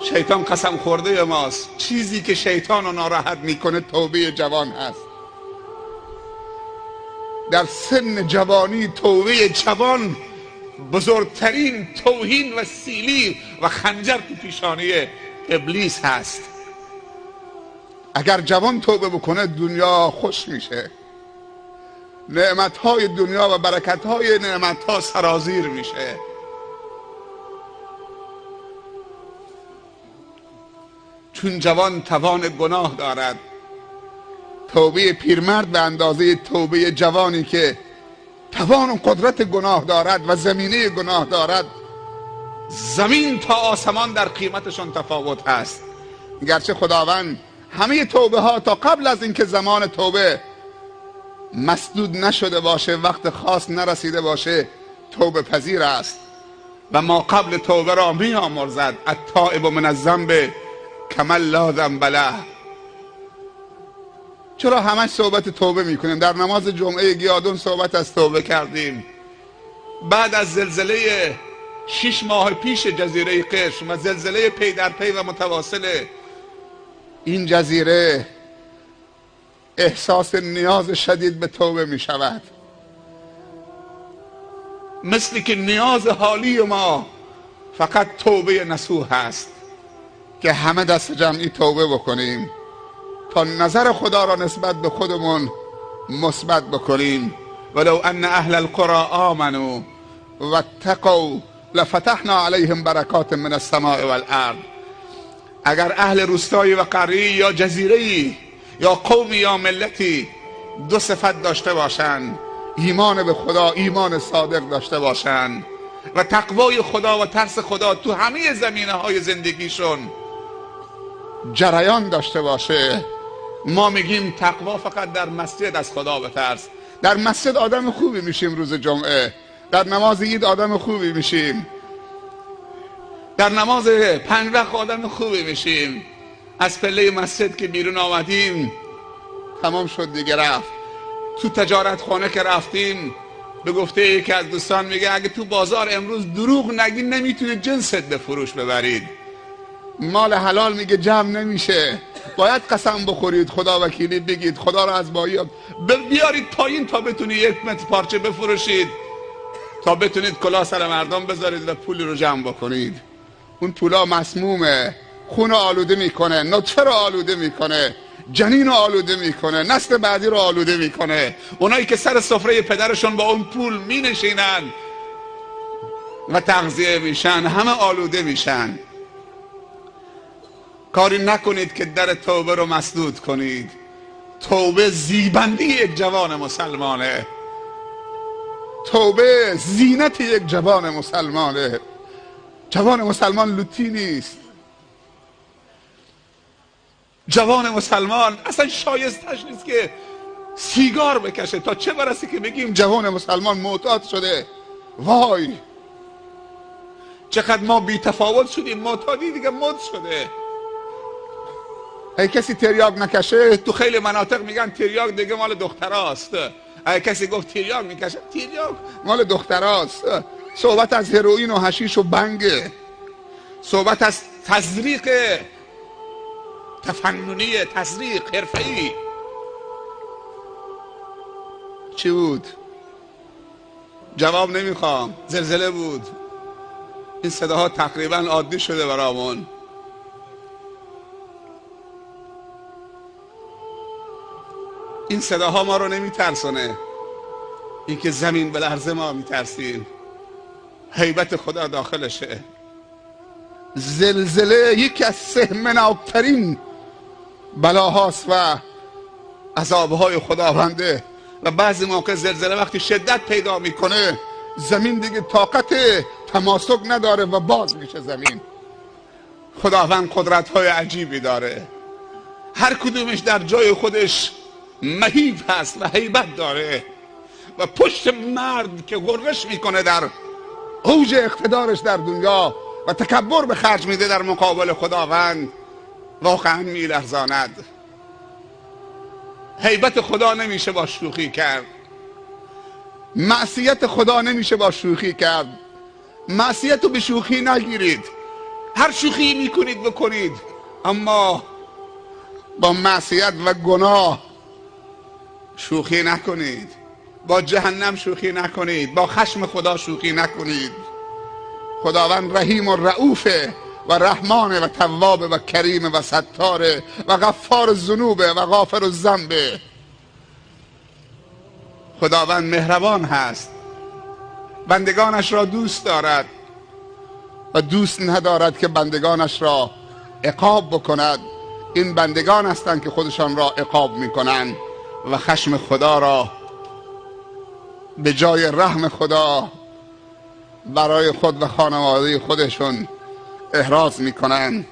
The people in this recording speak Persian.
شیطان قسم خورده ماست. چیزی که شیطان رو ناراحت میکنه توبه جوان هست. در سن جوانی توبه جوان بزرگترین توهین و سیلی و خنجر تو پیشانی ابلیس هست. اگر جوان توبه بکنه دنیا خوش میشه، نعمتهای دنیا و برکتهای نعمتها سرازیر میشه. چون جوان توان گناه دارد. توبه پیرمرد به اندازه توبه جوانی که توان و قدرت گناه دارد و زمینه گناه دارد، زمین تا آسمان در قیمتشون تفاوت هست. گرچه خداوند همه توبه ها تا قبل از اینکه زمان توبه مسدود نشده باشه، وقت خاص نرسیده باشه، توبه پذیر است و ما قبل توبه را می آمرزد. التائب من الذنب کمن لا ذنب له. چرا همش صحبت توبه میکنیم؟ در نماز جمعه گیادون صحبت از توبه کردیم. بعد از زلزله 6 ماه پیش جزیره قشم و زلزله پی در پی و متواصل این جزیره، احساس نیاز شدید به توبه می شود. مثل که نیاز حالی ما فقط توبه نصوح هست که همه دست جمعی توبه بکنیم تا نظر خدا را نسبت به خودمون مثبت بکنیم. ولو ان اهل القرى آمنوا واتقوا لفتحنا علیهم برکات من السماء والارض. اگر اهل روستایی و قریه یا جزیره‌ای یا قومی یا ملتی دو صفت داشته باشند، ایمان به خدا، ایمان صادق داشته باشند و تقوای خدا و ترس خدا تو همه زمینه‌های زندگیشون جریان داشته باشه. ما میگیم تقوا فقط در مسجد از خدا بترس. در مسجد آدم خوبی میشیم، روز جمعه در نماز عید آدم خوبی میشیم، در نماز 5 وقت آدم خوبی میشیم. از پله مسجد که بیرون آمدیم تمام شد دیگه، رفت. تو تجارت خانه که رفتیم به گفته یکی از دوستان میگه اگه تو بازار امروز دروغ نگی نمیتونید جنست به فروش ببرید. مال حلال میگه جمع نمیشه، باید قسم بخورید، خدا وکیلی بگید، خدا را از بایی بیارید پایین تا بتونید 1 متر پارچه بفروشید، تا بتونید کلاه سر مردم بذارید و پول رو جمع بکنید. اون پولا مسمومه، خون رو آلوده میکنه، نطفه رو آلوده میکنه، جنین رو آلوده میکنه، نسل بعدی رو آلوده میکنه. اونایی که سر سفره پدرشون با اون پول مینشینن و تغذیه میشن همه آلوده میشن. کاری نکنید که در توبه رو مسدود کنید. توبه زیبندی یک جوان مسلمانه، توبه زینت یک جوان مسلمانه. جوان مسلمان لوتی نیست. جوان مسلمان اصلا شایستش نیست که سیگار بکشه، تا چه برسه که بگیم جوان مسلمان معتاد شده. وای چقدر ما بی تفاوت شدیم، معتادی دیگه مد شده. اگه کسی تریاک نکشه، تو خیلی مناطق میگن تریاک دیگه مال دختراست. اگه کسی گفت تریاک میکشه، تریاک مال دختراست. صحبت از هروئین و حشیش و بنگه، صحبت از تزریق تفننی، تزریق حرفه‌ای. چی بود؟ جواب نمیخوام. زلزله بود. این صداها تقریبا عادی شده برامون. این صداها ما رو نمیترسونه، این که زمین به لرزه ما میترسیم. هیبت خدا داخلشه. زلزله یکی از سهمناکترین بلاهاست و عذابهای خداونده و بعضی موقع زلزله وقتی شدت پیدا میکنه زمین دیگه طاقت تماسک نداره و باز میشه زمین. خداوند قدرت‌های عجیبی داره، هر کدومش در جای خودش مهیب هست و هیبت داره و پشت مرد که غرش میکنه در اوج اقتدارش در دنیا و تکبر به خرج میده در مقابل خداوند واقعا میلرزاند. هیبت خدا نمیشه با شوخی کرد، معصیت خدا نمیشه با شوخی کرد. معصیت رو به شوخی نگیرید. هر شوخی میکنید بکنید، اما با معصیت و گناه شوخی نکنید، با جهنم شوخی نکنید، با خشم خدا شوخی نکنید. خداوند رحیم و رؤوفه و رحمان و تواب و کریم و ستاره و غفار الذنوب و غافر الذنب. خداوند مهربان هست، بندگانش را دوست دارد و دوست ندارد که بندگانش را عقاب بکند. این بندگان هستند که خودشان را عقاب میکنند و خشم خدا را به جای رحم خدا برای خود و خانواده خودشون احراز میکنند.